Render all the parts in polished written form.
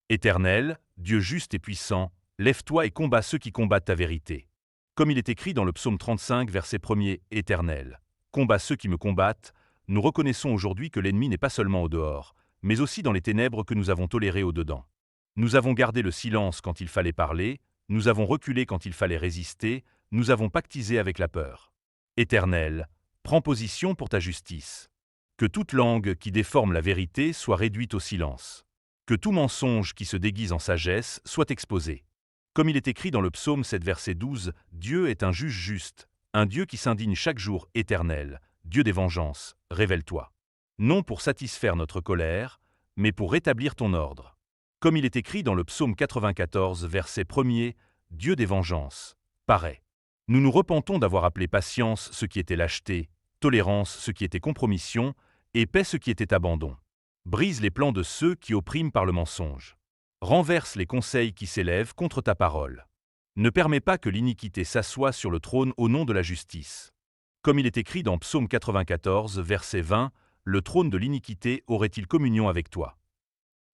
Éternel, Dieu juste et puissant, lève-toi et combat ceux qui combattent ta vérité. Comme il est écrit dans le psaume 35, verset 1er, Éternel, combat ceux qui me combattent, nous reconnaissons aujourd'hui que l'ennemi n'est pas seulement au dehors, mais aussi dans les ténèbres que nous avons tolérées au dedans. Nous avons gardé le silence quand il fallait parler, nous avons reculé quand il fallait résister, nous avons pactisé avec la peur. Éternel, prends position pour ta justice. Que toute langue qui déforme la vérité soit réduite au silence. Que tout mensonge qui se déguise en sagesse soit exposé. Comme il est écrit dans le psaume 7 verset 12, Dieu est un juge juste, un Dieu qui s'indigne chaque jour. Éternel, Dieu des vengeances, révèle-toi. Non pour satisfaire notre colère, mais pour rétablir ton ordre. Comme il est écrit dans le psaume 94 verset 1er, Dieu des vengeances, paraît. Nous nous repentons d'avoir appelé patience ce qui était lâcheté, tolérance ce qui était compromission, et paix ce qui était abandon. Brise les plans de ceux qui oppriment par le mensonge. Renverse les conseils qui s'élèvent contre ta parole. Ne permets pas que l'iniquité s'assoie sur le trône au nom de la justice. Comme il est écrit dans Psaume 94, verset 20, le trône de l'iniquité aurait-il communion avec toi?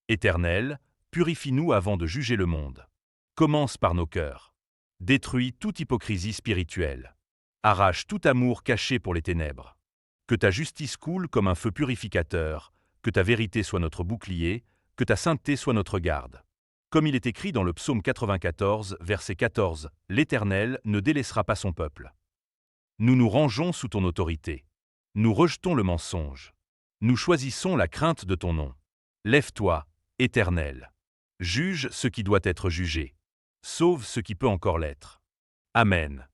Éternel, purifie-nous avant de juger le monde. Commence par nos cœurs. Détruis toute hypocrisie spirituelle. Arrache tout amour caché pour les ténèbres. Que ta justice coule comme un feu purificateur, que ta vérité soit notre bouclier, que ta sainteté soit notre garde. Comme il est écrit dans le psaume 94, verset 14, l'Éternel ne délaissera pas son peuple. Nous nous rangeons sous ton autorité. Nous rejetons le mensonge. Nous choisissons la crainte de ton nom. Lève-toi, Éternel. Juge ce qui doit être jugé. Sauve ce qui peut encore l'être. Amen.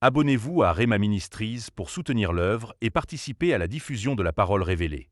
Abonnez-vous à Rhema Ministries pour soutenir l'œuvre et participer à la diffusion de la parole révélée.